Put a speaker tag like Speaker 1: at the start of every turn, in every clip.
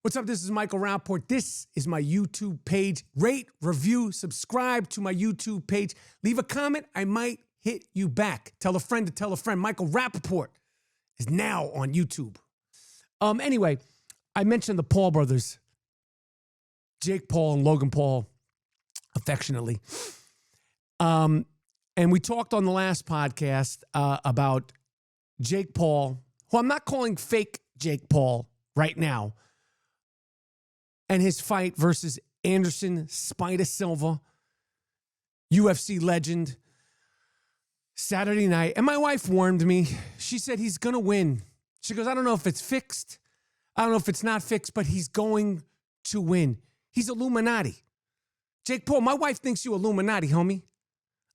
Speaker 1: What's up? This is Michael Rapaport. This is my YouTube page. Rate, review, subscribe to my YouTube page. Leave a comment. I might hit you back. Tell a friend to tell a friend. Michael Rapaport is now on YouTube. Anyway, I mentioned the Paul brothers, Jake Paul and Logan Paul, affectionately. And we talked on the last podcast about Jake Paul, who I'm not calling fake Jake Paul right now, and his fight versus Anderson Spider Silva, UFC legend, Saturday night. And my wife warned me. She said he's going to win. She goes, I don't know if it's fixed. I don't know if it's not fixed, but he's going to win. He's Illuminati. Jake Paul, my wife thinks you Illuminati, homie.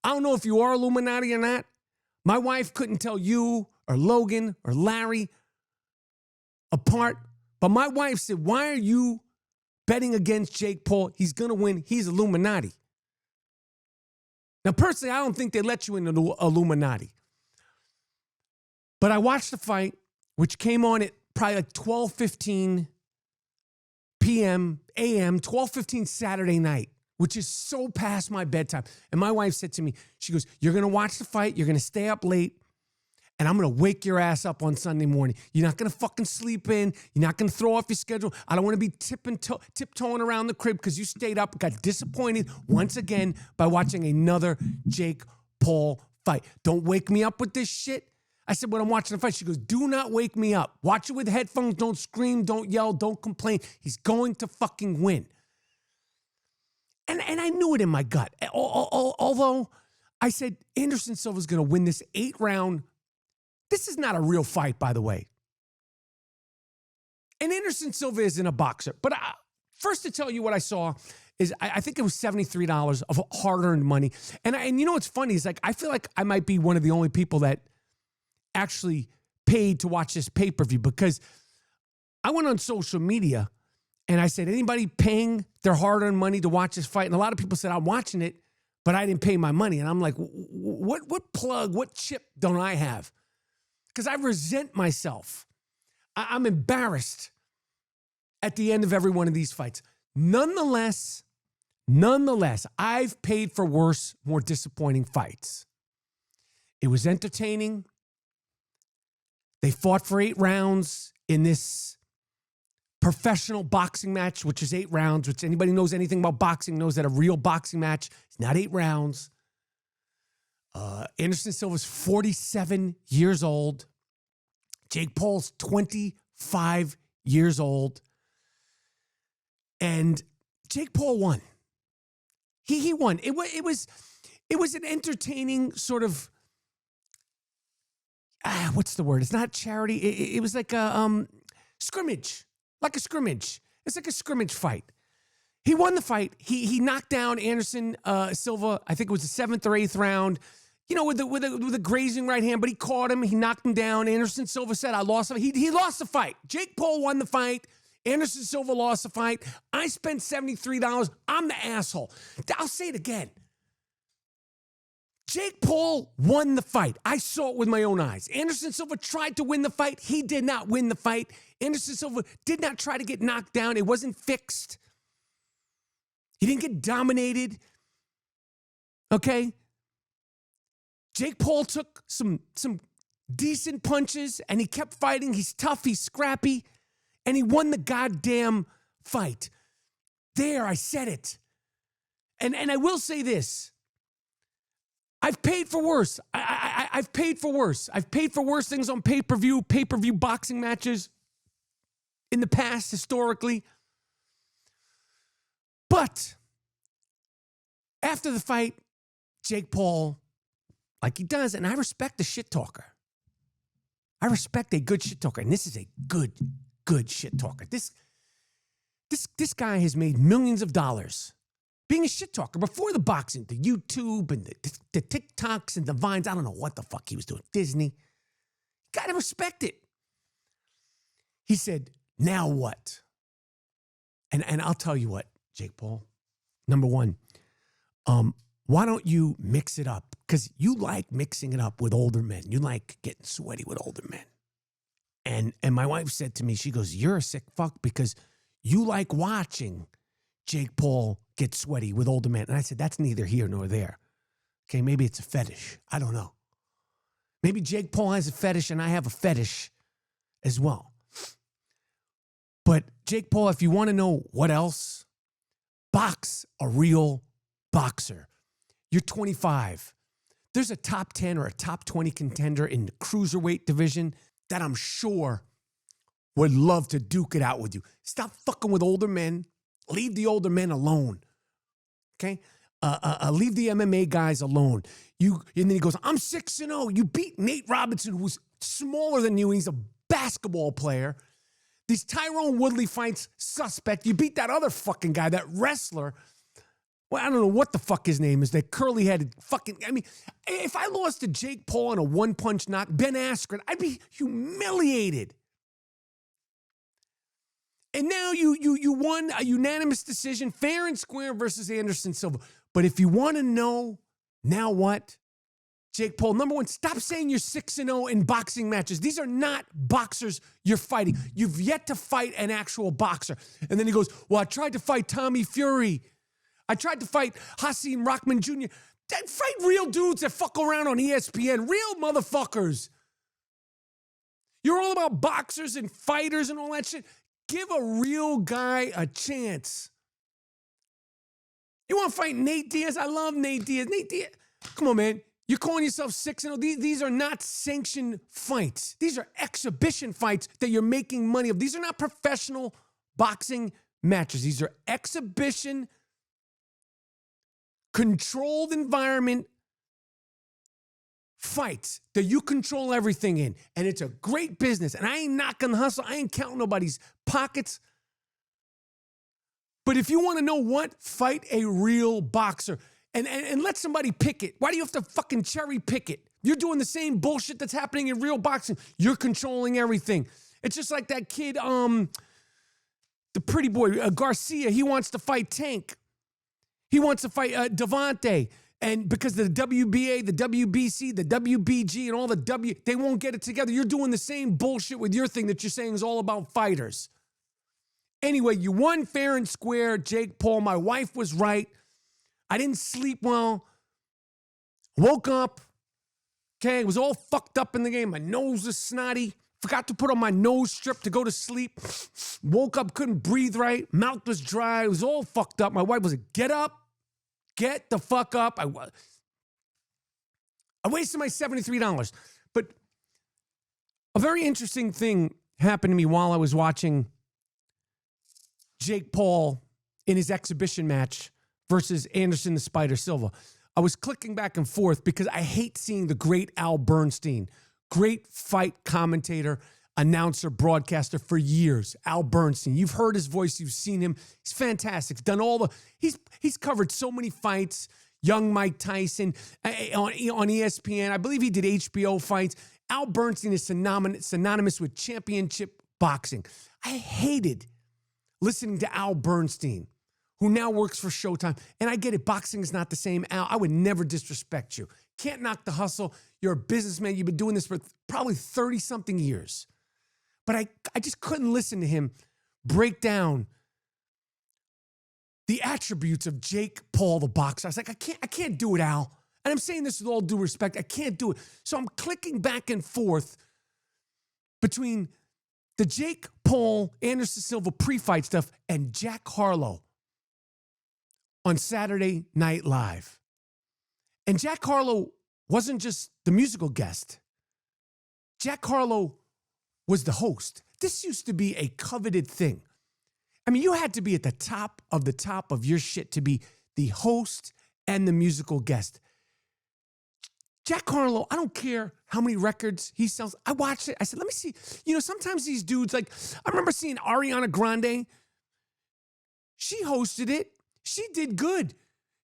Speaker 1: I don't know if you are Illuminati or not. My wife couldn't tell you or Logan or Larry apart. But my wife said, why are you betting against Jake Paul? He's going to win. He's Illuminati. Now, personally, I don't think they let you in the Illuminati. But I watched the fight, which came on at probably like 12:15 p.m., a.m., 12:15 Saturday night, which is so past my bedtime. And my wife said to me, she goes, you're going to watch the fight, you're going to stay up late, and I'm going to wake your ass up on Sunday morning. You're not going to fucking sleep in. You're not going to throw off your schedule. I don't want to be tiptoeing around the crib because you stayed up, got disappointed once again by watching another Jake Paul fight. Don't wake me up with this shit. I said, when I'm watching the fight, she goes, do not wake me up. Watch it with headphones. Don't scream. Don't yell. Don't complain. He's going to fucking win. And I knew it in my gut. Although I said Anderson Silva's going to win this 8-round. This is not a real fight, by the way. And Anderson Silva isn't a boxer. But first to tell you what I saw is I think it was $73 of hard-earned money. And you know what's funny is like I feel like I might be one of the only people that actually paid to watch this pay-per-view because I went on social media and I said, anybody paying their hard-earned money to watch this fight? And a lot of people said, I'm watching it, but I didn't pay my money. And I'm like, what plug, what chip don't I have? Because I resent myself. I'm embarrassed at the end of every one of these fights. Nonetheless, I've paid for worse, more disappointing fights. It was entertaining. They fought for 8 rounds in this professional boxing match, which is 8 rounds, which anybody knows anything about boxing knows that a real boxing match is not 8 rounds. Anderson Silva's 47 years old. Jake Paul's 25 years old. And Jake Paul won. He won. It was an entertaining sort of, what's the word? It's not charity. It was like a scrimmage. Like a scrimmage. It's like a scrimmage fight. He won the fight. He knocked down Anderson Silva. I think it was the 7th or 8th round. You know, with a grazing right hand, but he caught him. He knocked him down. Anderson Silva said, I lost. He lost the fight. Jake Paul won the fight. Anderson Silva lost the fight. I spent $73. I'm the asshole. I'll say it again. Jake Paul won the fight. I saw it with my own eyes. Anderson Silva tried to win the fight. He did not win the fight. Anderson Silva did not try to get knocked down. It wasn't fixed. He didn't get dominated. Okay? Jake Paul took some decent punches, and he kept fighting. He's tough. He's scrappy. And he won the goddamn fight. There, I said it. And I will say this. I've paid for worse. I've paid for worse. I've paid for worse things on pay-per-view boxing matches in the past, historically. But after the fight, Jake Paul, like he does, and I respect the shit talker. I respect a good shit talker, and this is a good shit talker. This guy has made millions of dollars being a shit talker before the boxing, the YouTube and the TikToks and the Vines. I don't know what the fuck he was doing. Disney. Gotta respect it. He said, now what? And I'll tell you what, Jake Paul. Number one, why don't you mix it up? Because you like mixing it up with older men. You like getting sweaty with older men. And my wife said to me, she goes, you're a sick fuck because you like watching Jake Paul get sweaty with older men. And I said, that's neither here nor there. Okay, maybe it's a fetish. I don't know. Maybe Jake Paul has a fetish and I have a fetish as well. But Jake Paul, if you want to know what else, box a real boxer. You're 25. There's a top 10 or a top 20 contender in the cruiserweight division that I'm sure would love to duke it out with you. Stop fucking with older men. Leave the older men alone. Okay? Leave the MMA guys alone. And then he goes, I'm 6-0. You beat Nate Robinson, who's smaller than you, and he's a basketball player. These Tyrone Woodley fights, suspect. You beat that other fucking guy, that wrestler. Well, I don't know what the fuck his name is, that curly-headed fucking... I mean, if I lost to Jake Paul in a one-punch knock, Ben Askren, I'd be humiliated. And now you won a unanimous decision, fair and square versus Anderson Silva. But if you want to know, now what? Jake Paul, number one, stop saying you're 6-0 in boxing matches. These are not boxers you're fighting. You've yet to fight an actual boxer. And then he goes, well, I tried to fight Tommy Fury. I tried to fight Hasim Rahman Jr. Fight real dudes that fuck around on ESPN. Real motherfuckers. You're all about boxers and fighters and all that shit. Give a real guy a chance. You want to fight Nate Diaz? I love Nate Diaz. Nate Diaz. Come on, man. You're calling yourself 6-0. These are not sanctioned fights. These are exhibition fights that you're making money of. These are not professional boxing matches. These are exhibition, controlled environment fights that you control everything in. And it's a great business. And I ain't knocking the hustle. I ain't counting nobody's pockets. But if you want to know what, fight a real boxer. And let somebody pick it. Why do you have to fucking cherry pick it? You're doing the same bullshit that's happening in real boxing. You're controlling everything. It's just like that kid, the pretty boy, Garcia. He wants to fight Tank. He wants to fight Devontae. And because the WBA, the WBC, the WBG, and all the they won't get it together. You're doing the same bullshit with your thing that you're saying is all about fighters. Anyway, you won fair and square, Jake Paul. My wife was right. I didn't sleep well. Woke up. Okay, it was all fucked up in the game. My nose was snotty. Forgot to put on my nose strip to go to sleep. Woke up, couldn't breathe right. Mouth was dry. It was all fucked up. My wife was like, get up. Get the fuck up. I wasted my $73. But a very interesting thing happened to me while I was watching Jake Paul in his exhibition match versus Anderson the Spider Silva. I was clicking back and forth because I hate seeing the great Al Bernstein, great fight commentator, announcer, broadcaster for years. Al Bernstein. You've heard his voice. You've seen him. He's fantastic. He's done he's covered so many fights. Young Mike Tyson on ESPN. I believe he did HBO fights. Al Bernstein is synonymous with championship boxing. I hated listening to Al Bernstein, who now works for Showtime. And I get it. Boxing is not the same. Al, I would never disrespect you. Can't knock the hustle. You're a businessman. You've been doing this for probably 30-something years. But I just couldn't listen to him break down the attributes of Jake Paul, the boxer. I was like, I can't do it, Al. And I'm saying this with all due respect. I can't do it. So I'm clicking back and forth between the Jake Paul, Anderson Silva pre-fight stuff and Jack Harlow on Saturday Night Live. And Jack Harlow wasn't just the musical guest. Jack Harlow was the host. This used to be a coveted thing. I mean, you had to be at the top of your shit to be the host and the musical guest. Jack Harlow, I don't care how many records he sells. I watched it. I said, let me see. You know, sometimes these dudes, like, I remember seeing Ariana Grande. She hosted it. She did good.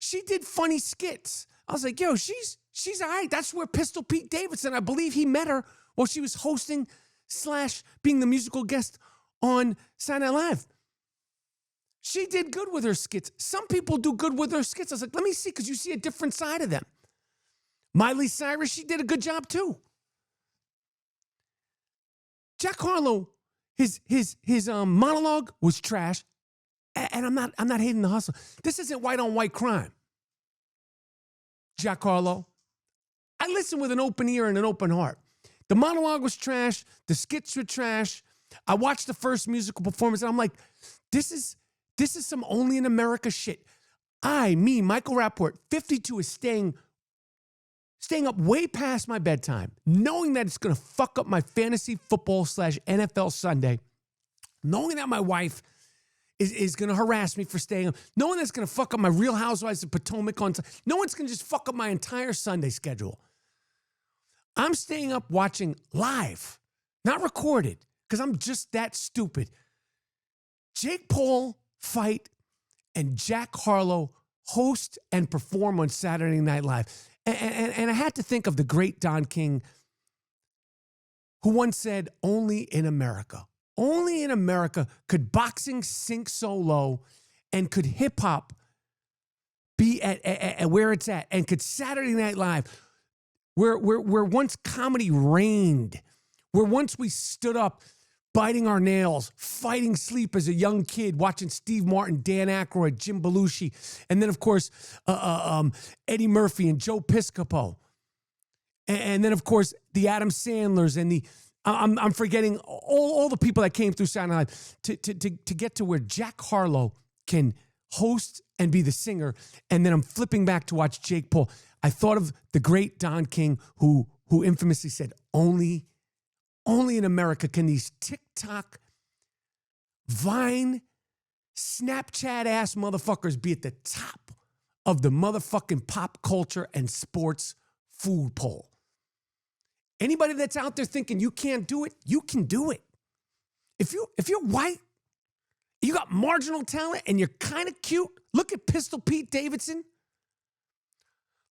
Speaker 1: She did funny skits. I was like, yo, she's all right. That's where Pistol Pete Davidson, I believe he met her while she was hosting / being the musical guest on Saturday Night Live. She did good with her skits. Some people do good with their skits. I was like, let me see, because you see a different side of them. Miley Cyrus, she did a good job too. Jack Harlow, his monologue was trash. And I'm not hating the hustle. This isn't white on white crime. Jack Harlow, I listened with an open ear and an open heart. The monologue was trash. The skits were trash. I watched the first musical performance and I'm like, this is some only in America shit. Michael Rapaport, 52, is staying up way past my bedtime, knowing that it's going to fuck up my fantasy football / NFL Sunday, knowing that my wife is going to harass me for staying up, knowing that's going to fuck up my Real Housewives of Potomac on, no one's going to just fuck up my entire Sunday schedule. I'm staying up watching live, not recorded, because I'm just that stupid. Jake Paul fight and Jack Harlow host and perform on Saturday Night Live. And I had to think of the great Don King, who once said, only in America could boxing sink so low and could hip hop be at where it's at, and could Saturday Night Live, where once comedy reigned, where once we stood up biting our nails, fighting sleep as a young kid, watching Steve Martin, Dan Aykroyd, Jim Belushi, and then, of course, Eddie Murphy and Joe Piscopo. And then, of course, the Adam Sandlers and I'm forgetting all the people that came through Saturday Night Live to get to where Jack Harlow can host and be the singer. And then I'm flipping back to watch Jake Paul. I thought of the great Don King, who infamously said, only in America can these TikTok, Vine, Snapchat-ass motherfuckers be at the top of the motherfucking pop culture and sports food poll. Anybody that's out there thinking you can't do it, you can do it. If you're white, you got marginal talent, and you're kind of cute, look at Pistol Pete Davidson.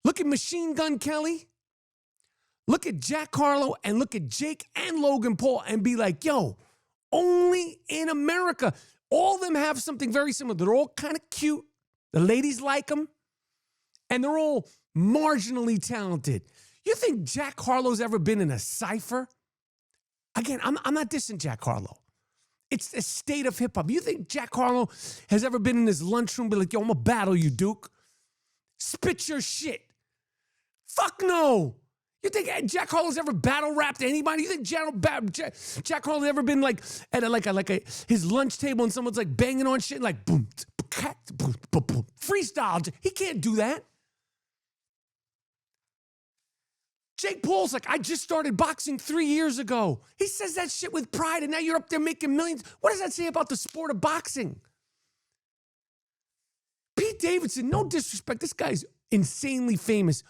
Speaker 1: Look at Machine Gun Kelly. Look at Jack Harlow, and look at Jake and Logan Paul, and be like, yo, only in America. All of them have something very similar. They're all kind of cute. The ladies like them. And they're all marginally talented. You think Jack Harlow's ever been in a cypher? Again, I'm not dissing Jack Harlow. It's the state of hip-hop. You think Jack Harlow has ever been in his lunchroom be like, yo, I'm going to battle you, Duke? Spit your shit. Fuck no. You think Jack Harlow's ever battle rapped anybody? You think Jack Harlow's ever been like at his lunch table and someone's like banging on shit like boom, boom, boom, boom, freestyle? He can't do that. Jake Paul's like, I just started boxing 3 years ago. He says that shit with pride, and now you're up there making millions. What does that say about the sport of boxing? Pete Davidson, no disrespect, this guy's insanely famous.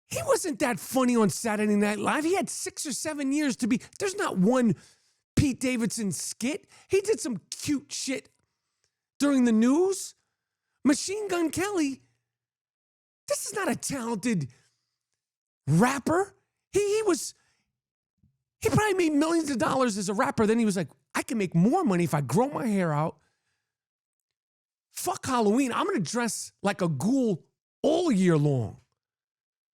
Speaker 1: He wasn't that funny on Saturday Night Live. He had 6 or 7 years to be. There's not one Pete Davidson skit. He did some cute shit during the news. Machine Gun Kelly, this is not a talented rapper. He probably made millions of dollars as a rapper. Then he was like, I can make more money if I grow my hair out. Fuck Halloween. I'm going to dress like a ghoul all year long.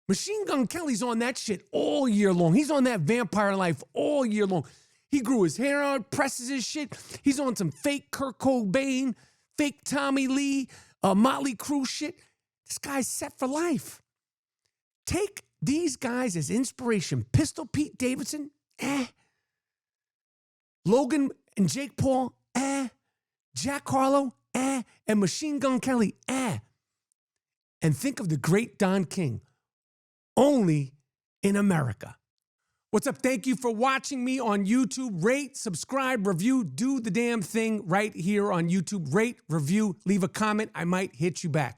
Speaker 1: Machine Gun Kelly's on that shit all year long. He's on that vampire life all year long. He grew his hair out, presses his shit. He's on some fake Kurt Cobain, fake Tommy Lee, Motley Crue shit. This guy's set for life. Take these guys as inspiration. Pistol Pete Davidson, Logan and Jake Paul, Jack Harlow, and Machine Gun Kelly, And think of the great Don King. Only in America. What's up? Thank you for watching me on YouTube. Rate, subscribe, review, do the damn thing right here on YouTube. Rate, review, leave a comment. I might hit you back.